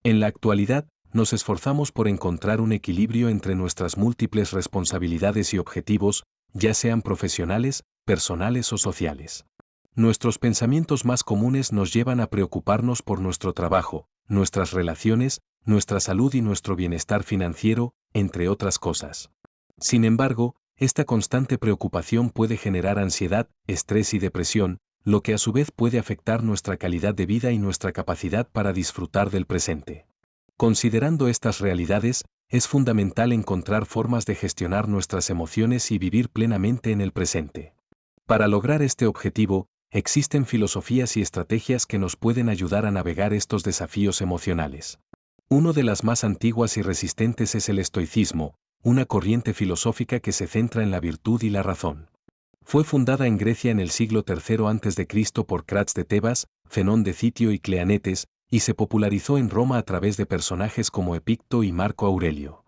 En la actualidad, nos esforzamos por encontrar un equilibrio entre nuestras múltiples responsabilidades y objetivos, ya sean profesionales, personales o sociales. Nuestros pensamientos más comunes nos llevan a preocuparnos por nuestro trabajo, nuestras relaciones, nuestra salud y nuestro bienestar financiero, entre otras cosas. Sin embargo, esta constante preocupación puede generar ansiedad, estrés y depresión, lo que a su vez puede afectar nuestra calidad de vida y nuestra capacidad para disfrutar del presente. Considerando estas realidades, es fundamental encontrar formas de gestionar nuestras emociones y vivir plenamente en el presente. Para lograr este objetivo, existen filosofías y estrategias que nos pueden ayudar a navegar estos desafíos emocionales. Una de las más antiguas y resistentes es el estoicismo, una corriente filosófica que se centra en la virtud y la razón. Fue fundada en Grecia en el siglo III a.C. por Crates de Tebas, Zenón de Citio y Cleanetes, y se popularizó en Roma a través de personajes como Epicto y Marco Aurelio.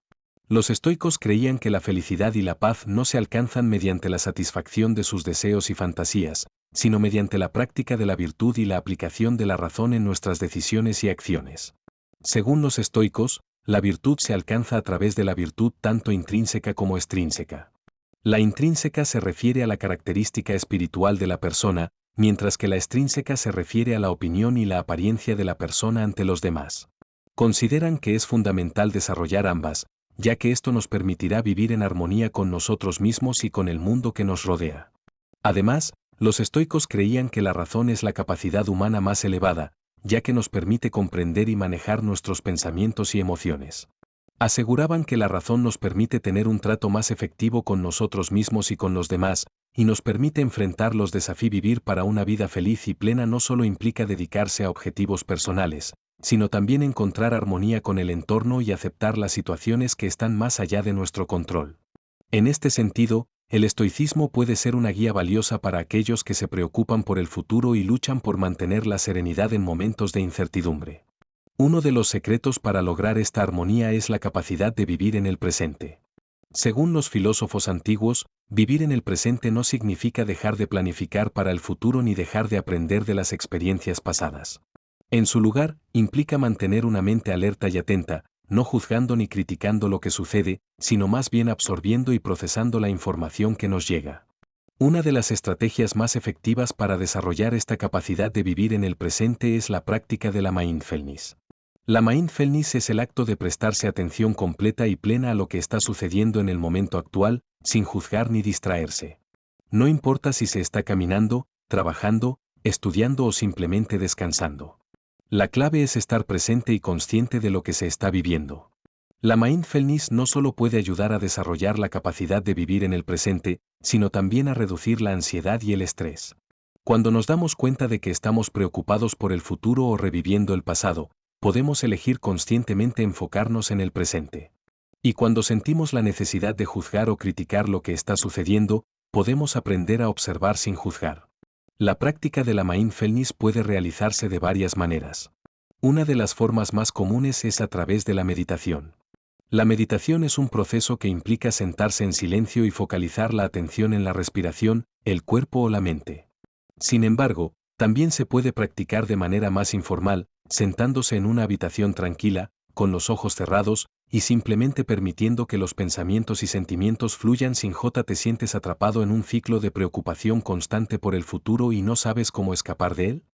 Los estoicos creían que la felicidad y la paz no se alcanzan mediante la satisfacción de sus deseos y fantasías, sino mediante la práctica de la virtud y la aplicación de la razón en nuestras decisiones y acciones. Según los estoicos, la virtud se alcanza a través de la virtud tanto intrínseca como extrínseca. La intrínseca se refiere a la característica espiritual de la persona, mientras que la extrínseca se refiere a la opinión y la apariencia de la persona ante los demás. Consideran que es fundamental desarrollar ambas, ya que esto nos permitirá vivir en armonía con nosotros mismos y con el mundo que nos rodea. Además, los estoicos creían que la razón es la capacidad humana más elevada, ya que nos permite comprender y manejar nuestros pensamientos y emociones. Aseguraban que la razón nos permite tener un trato más efectivo con nosotros mismos y con los demás, y nos permite enfrentar los desafíos. Vivir para una vida feliz y plena no solo implica dedicarse a objetivos personales, sino también encontrar armonía con el entorno y aceptar las situaciones que están más allá de nuestro control. En este sentido, el estoicismo puede ser una guía valiosa para aquellos que se preocupan por el futuro y luchan por mantener la serenidad en momentos de incertidumbre. Uno de los secretos para lograr esta armonía es la capacidad de vivir en el presente. Según los filósofos antiguos, vivir en el presente no significa dejar de planificar para el futuro ni dejar de aprender de las experiencias pasadas. En su lugar, implica mantener una mente alerta y atenta, no juzgando ni criticando lo que sucede, sino más bien absorbiendo y procesando la información que nos llega. Una de las estrategias más efectivas para desarrollar esta capacidad de vivir en el presente es la práctica de la mindfulness. La mindfulness es el acto de prestarse atención completa y plena a lo que está sucediendo en el momento actual, sin juzgar ni distraerse. No importa si se está caminando, trabajando, estudiando o simplemente descansando. La clave es estar presente y consciente de lo que se está viviendo. La mindfulness no solo puede ayudar a desarrollar la capacidad de vivir en el presente, sino también a reducir la ansiedad y el estrés. Cuando nos damos cuenta de que estamos preocupados por el futuro o reviviendo el pasado, podemos elegir conscientemente enfocarnos en el presente. Y cuando sentimos la necesidad de juzgar o criticar lo que está sucediendo, podemos aprender a observar sin juzgar. La práctica de la mindfulness puede realizarse de varias maneras. Una de las formas más comunes es a través de la meditación. La meditación es un proceso que implica sentarse en silencio y focalizar la atención en la respiración, el cuerpo o la mente. Sin embargo, también se puede practicar de manera más informal, sentándose en una habitación tranquila, con los ojos cerrados, y simplemente permitiendo que los pensamientos y sentimientos fluyan sin te sientes atrapado en un ciclo de preocupación constante por el futuro y no sabes cómo escapar de él.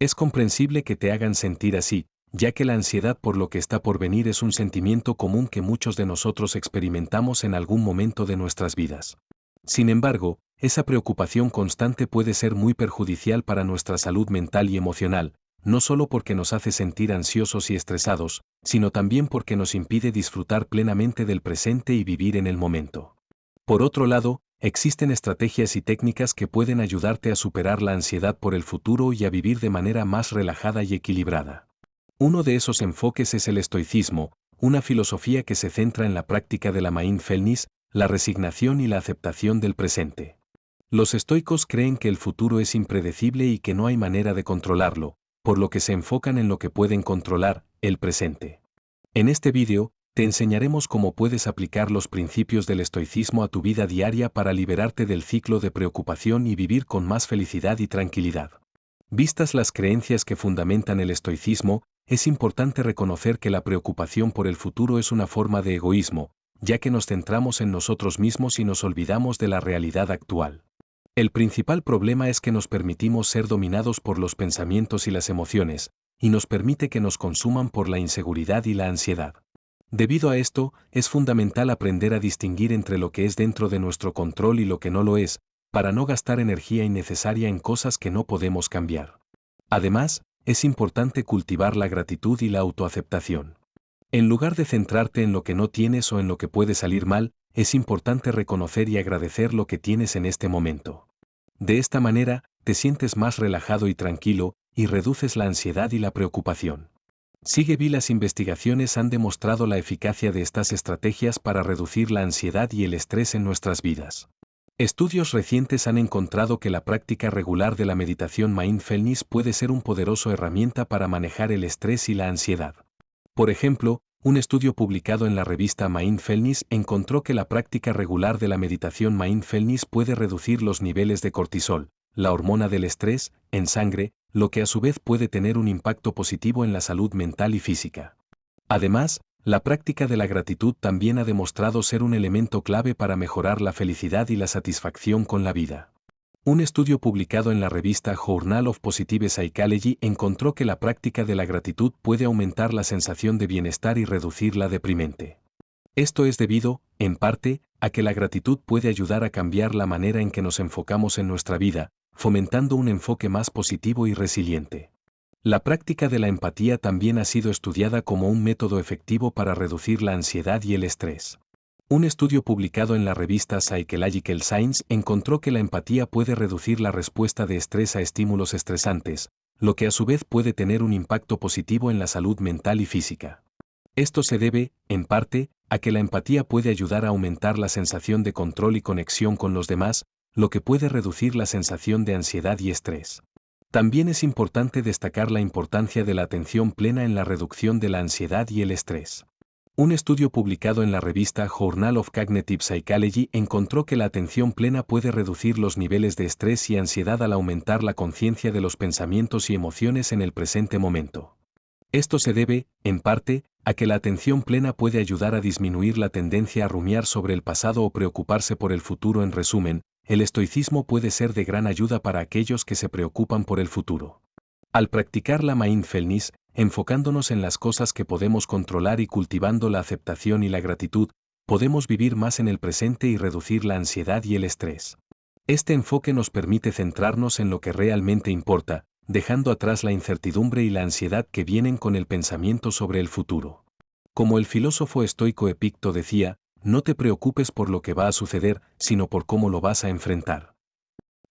Es comprensible que te hagan sentir así, ya que la ansiedad por lo que está por venir es un sentimiento común que muchos de nosotros experimentamos en algún momento de nuestras vidas. Sin embargo, esa preocupación constante puede ser muy perjudicial para nuestra salud mental y emocional, no solo porque nos hace sentir ansiosos y estresados, sino también porque nos impide disfrutar plenamente del presente y vivir en el momento. Por otro lado, existen estrategias y técnicas que pueden ayudarte a superar la ansiedad por el futuro y a vivir de manera más relajada y equilibrada. Uno de esos enfoques es el estoicismo, una filosofía que se centra en la práctica de la mindfulness, la resignación y la aceptación del presente. Los estoicos creen que el futuro es impredecible y que no hay manera de controlarlo, por lo que se enfocan en lo que pueden controlar, el presente. En este vídeo, te enseñaremos cómo puedes aplicar los principios del estoicismo a tu vida diaria para liberarte del ciclo de preocupación y vivir con más felicidad y tranquilidad. Vistas las creencias que fundamentan el estoicismo, es importante reconocer que la preocupación por el futuro es una forma de egoísmo, ya que nos centramos en nosotros mismos y nos olvidamos de la realidad actual. El principal problema es que nos permitimos ser dominados por los pensamientos y las emociones, y nos permite que nos consuman por la inseguridad y la ansiedad. Debido a esto, es fundamental aprender a distinguir entre lo que es dentro de nuestro control y lo que no lo es, para no gastar energía innecesaria en cosas que no podemos cambiar. Además, es importante cultivar la gratitud y la autoaceptación. En lugar de centrarte en lo que no tienes o en lo que puede salir mal, es importante reconocer y agradecer lo que tienes en este momento. De esta manera, te sientes más relajado y tranquilo, y reduces la ansiedad y la preocupación. Las investigaciones han demostrado la eficacia de estas estrategias para reducir la ansiedad y el estrés en nuestras vidas. Estudios recientes han encontrado que la práctica regular de la meditación mindfulness puede ser una poderosa herramienta para manejar el estrés y la ansiedad. Por ejemplo, un estudio publicado en la revista Mindfulness encontró que la práctica regular de la meditación mindfulness puede reducir los niveles de cortisol, la hormona del estrés, en sangre, lo que a su vez puede tener un impacto positivo en la salud mental y física. Además, la práctica de la gratitud también ha demostrado ser un elemento clave para mejorar la felicidad y la satisfacción con la vida. Un estudio publicado en la revista Journal of Positive Psychology encontró que la práctica de la gratitud puede aumentar la sensación de bienestar y reducir la deprimente. Esto es debido, en parte, a que la gratitud puede ayudar a cambiar la manera en que nos enfocamos en nuestra vida, fomentando un enfoque más positivo y resiliente. La práctica de la empatía también ha sido estudiada como un método efectivo para reducir la ansiedad y el estrés. Un estudio publicado en la revista Psychological Science encontró que la empatía puede reducir la respuesta de estrés a estímulos estresantes, lo que a su vez puede tener un impacto positivo en la salud mental y física. Esto se debe, en parte, a que la empatía puede ayudar a aumentar la sensación de control y conexión con los demás, lo que puede reducir la sensación de ansiedad y estrés. También es importante destacar la importancia de la atención plena en la reducción de la ansiedad y el estrés. Un estudio publicado en la revista Journal of Cognitive Psychology encontró que la atención plena puede reducir los niveles de estrés y ansiedad al aumentar la conciencia de los pensamientos y emociones en el presente momento. Esto se debe, en parte, a que la atención plena puede ayudar a disminuir la tendencia a rumiar sobre el pasado o preocuparse por el futuro. En resumen, el estoicismo puede ser de gran ayuda para aquellos que se preocupan por el futuro. Al practicar la mindfulness, enfocándonos en las cosas que podemos controlar y cultivando la aceptación y la gratitud, podemos vivir más en el presente y reducir la ansiedad y el estrés. Este enfoque nos permite centrarnos en lo que realmente importa, dejando atrás la incertidumbre y la ansiedad que vienen con el pensamiento sobre el futuro. Como el filósofo estoico Epicteto decía, no te preocupes por lo que va a suceder, sino por cómo lo vas a enfrentar.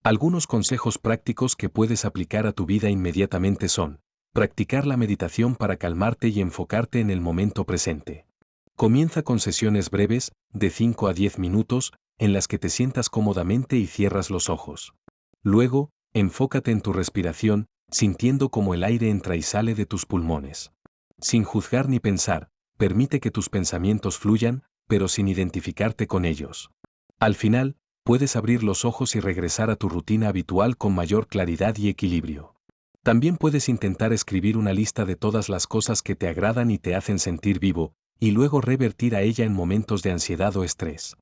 Algunos consejos prácticos que puedes aplicar a tu vida inmediatamente son: practicar la meditación para calmarte y enfocarte en el momento presente. Comienza con sesiones breves, de 5 a 10 minutos, en las que te sientas cómodamente y cierras los ojos. Luego, enfócate en tu respiración, sintiendo cómo el aire entra y sale de tus pulmones. Sin juzgar ni pensar, permite que tus pensamientos fluyan, pero sin identificarte con ellos. Al final, puedes abrir los ojos y regresar a tu rutina habitual con mayor claridad y equilibrio. También puedes intentar escribir una lista de todas las cosas que te agradan y te hacen sentir vivo, y luego revertir a ella en momentos de ansiedad o estrés.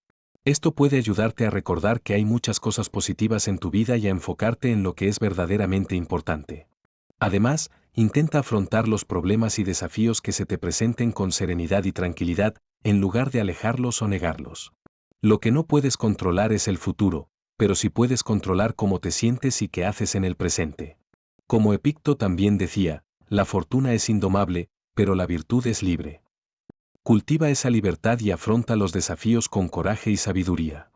Esto puede ayudarte a recordar que hay muchas cosas positivas en tu vida y a enfocarte en lo que es verdaderamente importante. Además, intenta afrontar los problemas y desafíos que se te presenten con serenidad y tranquilidad, en lugar de alejarlos o negarlos. Lo que no puedes controlar es el futuro, pero sí puedes controlar cómo te sientes y qué haces en el presente. Como Epicteto también decía, la fortuna es indomable, pero la virtud es libre. Cultiva esa libertad y afronta los desafíos con coraje y sabiduría.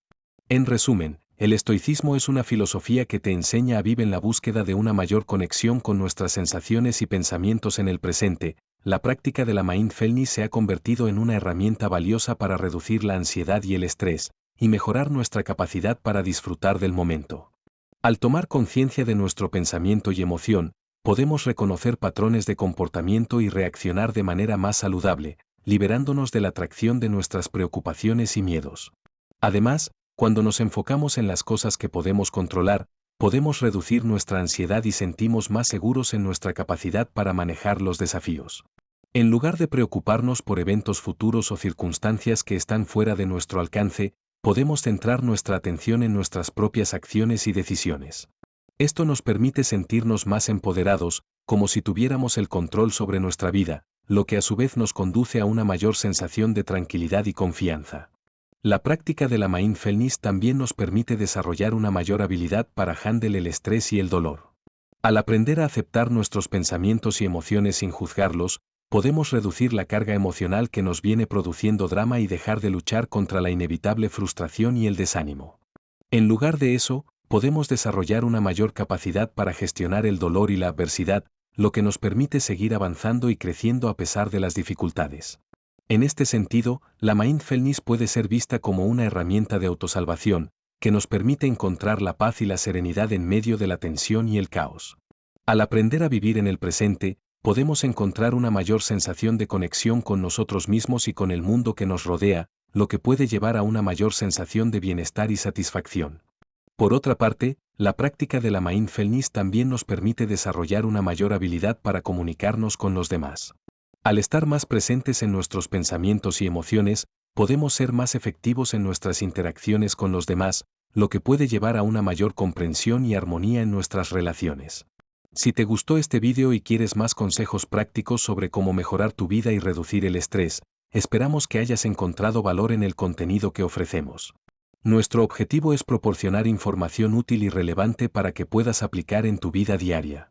En resumen, el estoicismo es una filosofía que te enseña a vivir en la búsqueda de una mayor conexión con nuestras sensaciones y pensamientos en el presente. La práctica de la mindfulness se ha convertido en una herramienta valiosa para reducir la ansiedad y el estrés, y mejorar nuestra capacidad para disfrutar del momento. Al tomar conciencia de nuestro pensamiento y emoción, podemos reconocer patrones de comportamiento y reaccionar de manera más saludable, liberándonos de la atracción de nuestras preocupaciones y miedos. Además, cuando nos enfocamos en las cosas que podemos controlar, podemos reducir nuestra ansiedad y sentimos más seguros en nuestra capacidad para manejar los desafíos. En lugar de preocuparnos por eventos futuros o circunstancias que están fuera de nuestro alcance, podemos centrar nuestra atención en nuestras propias acciones y decisiones. Esto nos permite sentirnos más empoderados, como si tuviéramos el control sobre nuestra vida, lo que a su vez nos conduce a una mayor sensación de tranquilidad y confianza. La práctica de la mindfulness también nos permite desarrollar una mayor habilidad para handle el estrés y el dolor. Al aprender a aceptar nuestros pensamientos y emociones sin juzgarlos, podemos reducir la carga emocional que nos viene produciendo drama y dejar de luchar contra la inevitable frustración y el desánimo. En lugar de eso, podemos desarrollar una mayor capacidad para gestionar el dolor y la adversidad, lo que nos permite seguir avanzando y creciendo a pesar de las dificultades. En este sentido, la mindfulness puede ser vista como una herramienta de autosalvación, que nos permite encontrar la paz y la serenidad en medio de la tensión y el caos. Al aprender a vivir en el presente, podemos encontrar una mayor sensación de conexión con nosotros mismos y con el mundo que nos rodea, lo que puede llevar a una mayor sensación de bienestar y satisfacción. Por otra parte, la práctica de la mindfulness también nos permite desarrollar una mayor habilidad para comunicarnos con los demás. Al estar más presentes en nuestros pensamientos y emociones, podemos ser más efectivos en nuestras interacciones con los demás, lo que puede llevar a una mayor comprensión y armonía en nuestras relaciones. Si te gustó este vídeo y quieres más consejos prácticos sobre cómo mejorar tu vida y reducir el estrés, esperamos que hayas encontrado valor en el contenido que ofrecemos. Nuestro objetivo es proporcionar información útil y relevante para que puedas aplicar en tu vida diaria.